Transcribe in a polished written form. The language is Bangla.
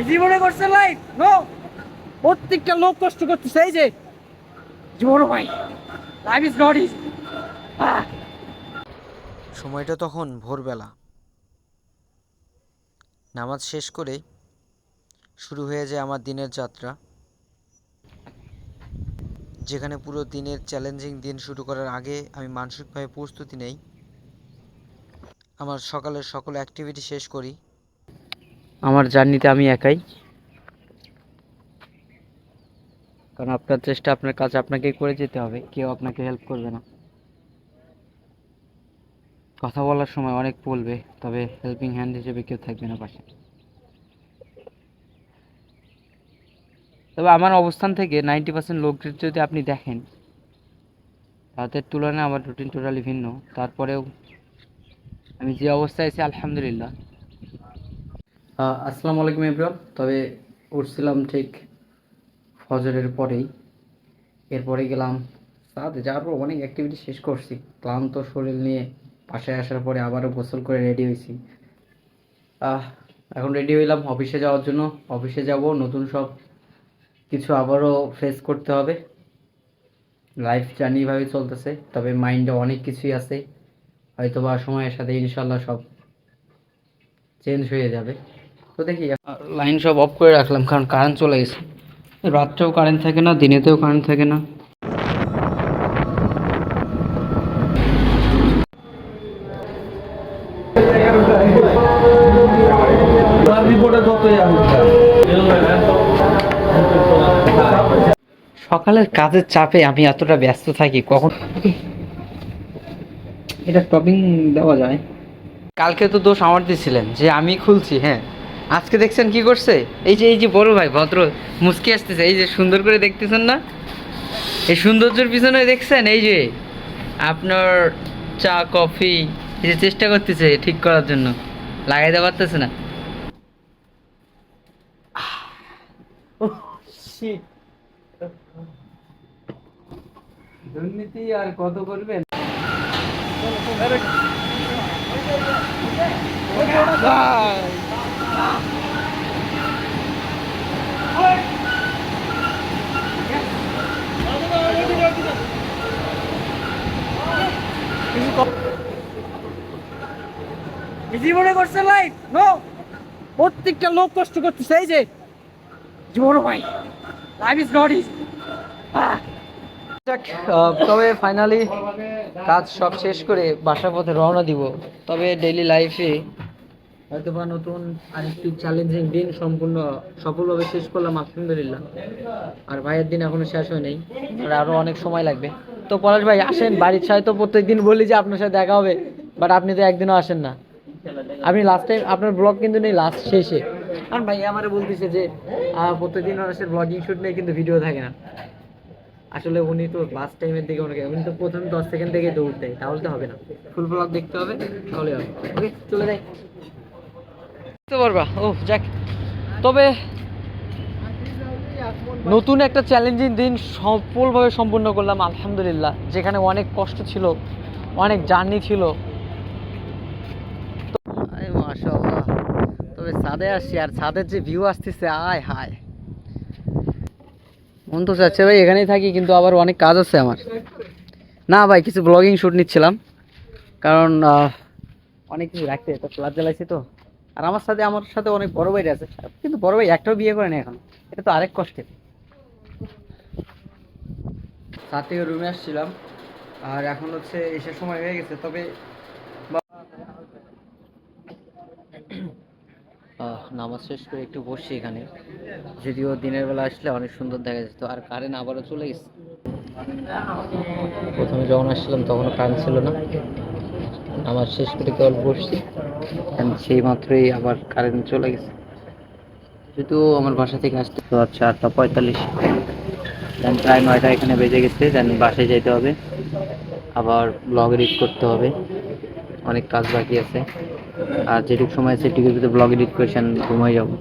জীবনে করছে লাইফ নো, প্রত্যেকটা লোক কষ্ট করতেছে। এই যে বড় ভাই, লাইফ ইজ নট ইজি। সময়টা তখন ভোরবেলা। নামাজ শেষ করে শুরু হয়ে যায় আমার দিনের যাত্রা, যেখানে পুরো দিনের চ্যালেঞ্জিং দিন শুরু করার আগে আমি মানসিকভাবে প্রস্তুতি নেই। আমার সকালের সকল অ্যাক্টিভিটি শেষ করি। আমার জার্নিতে আমি একাই, কারণ আপনার চেষ্টা আপনার কাজ আপনাকেই করে যেতে হবে, কেউ আপনাকে হেল্প করবে না। কথা বলার সময় অনেক বলবে, তবে হেল্পিং হ্যান্ড হিসেবে কেউ থাকবে না পাশে। তবে আমার অবস্থান থেকে 90% লোকদের যদি আপনি দেখেন, তাদের তুলনায় আমার রুটিন টোটালি ভিন্ন। তারপরেও আমি যে অবস্থায় আছি আলহামদুলিল্লাহ। আসসালামু আলাইকুম এভরিওয়ান। তবে উঠছিলাম ঠিক ফজরের পরেই, এরপরে গেলাম সাথে যাওয়ার পর অনেক অ্যাক্টিভিটি শেষ করছি, ক্লান্ত শরীর নিয়ে বাসায় আসার পরে আবারও গোসল করে রেডি হয়েছি। এখন রেডি হইলাম অফিসে যাওয়ার জন্য। অফিসে যাব, নতুন সব কিছু আবারও ফেস করতে হবে। লাইফ জার্নি ভাবে চলতেছে, তবে মাইন্ডে অনেক কিছুই আছে, হয়তো বা সময়ের সাথে ইনশাল্লাহ সব চেঞ্জ হয়ে যাবে। তো দেখি, লাইন সব অফ করে রাখলাম কারণ কারেন্ট চলে গেছে। রাত্রেও কারেন্ট থাকে না, দিনেতেও কারেন্ট থাকে না। সকালের কাজের চাপে আমি এতটা ব্যস্ত থাকি, কখন এটা টপিং দেওয়া যায়। কালকে তো দোষ আমার দিয়েছিলেন যে আমি খুলছি, হ্যাঁ। আজকে দেখছেন কি করছে? এই যে বড় ভাই ভদ্র মুচকি আসতেছে, এই যে সুন্দর করে দেখতেছেন না, এই সৌন্দর্যের পিছনে দেখছেন, এই যে আপনার চা কফি, এই যে চেষ্টা করতেছে ঠিক করার জন্য, লাগাইতে পারতেছে না। দুর্নীতি আর কত করবেন? জীবনে করছে লাইফ নো, প্রত্যেকটা লোক কষ্ট করতেছে। এই যে বড় ভাই, লাইফ ইজ নট ইজি। তবে ফাইনালি কাজ সব শেষ করে বাসার পথে রওনা দিব। তবে ডেইলি লাইফে হয়তো বা নতুন আরেকটি চ্যালেঞ্জিং দিন সম্পূর্ণ সফলভাবে শেষ করলাম আলহামদুলিল্লাহ। আর ভাইয়ের দিন এখনো শেষ হয় নাই, আর আরও অনেক সময় লাগবে। তো পলাশ ভাই আসেন, বাড়ির সাথে তো প্রত্যেকদিন বলি যে আপনার সাথে দেখা হবে, বাট আপনি তো একদিনও আসেন না। আপনি লাস্ট টাইম আপনার ব্লগ কিন্তু নেই লাস্ট শেষে, কারণ ভাই আমারে বলতেছে যে প্রত্যেকদিন মানুষের ব্লগিং শুট নেই কিন্তু ভিডিও থাকে না। আসলে উনি তো লাস্ট টাইমের দিকে উনি তো প্রথম 10 সেকেন্ড থেকে দৌড় দেয়, তাহলে তো হবে না, ফুল ব্লগ দেখতে হবে, তাহলে হবে। ওকে চলে যাই, বুঝতে পারবা। ও যাক, তবে নতুন একটা চ্যালেঞ্জিং দিন সফলভাবে সম্পূর্ণ করলাম আলহামদুলিল্লাহ, যেখানে অনেক কষ্ট ছিল, অনেক জার্নি ছিল। মাশাআল্লাহ, তবে ছাদে আসছি আর ছাদের যে ভিউ আসতেছে, আয় হায়, মন তো চাচ্ছে ভাই এখানেই থাকি, কিন্তু আবার অনেক কাজ আছে আমার। না ভাই, কিছু ব্লগিং শ্যুট নিচ্ছিলাম, কারণ অনেক কিছু রাখতে তো ফ্ল্যাট জ্বালাইছি তো। আর আমার সাথে অনেক বড় ভাই আছে, কিন্তু বড় ভাই একটাও বিয়ে করেনি এখন, এটা তো আরেক কষ্টের। তার থেকে রুমে আসছিলাম, আর এখন হচ্ছে এসের সময় হয়ে গেছে। তবে নামাজ শেষ করে একটু বসছি এখানে, যদিও দিনের বেলা আসলে অনেক সুন্দর দেখা যেত। আর কারেন্ট আবারও চলে গেছে। প্রথমে যখন আসছিলাম তখনও কারেন্ট ছিল না, নামাজ শেষ করে কেবল বসছি, সেই মাত্রই আবার কারেন্ট চলে গেছে। যেহেতু আমার বাসা থেকে আসতে তো 8:45, দেন প্রায় 9টা এখানে বেজে গেছে, দেন বাসায় যেতে হবে, আবার ব্লগ এডিট করতে হবে, অনেক কাজ বাকি আছে। আর যেটুকু সময় আছে সেটুকুর ভিতরে ব্লগ এডিট করে ঘুমাই যাবো।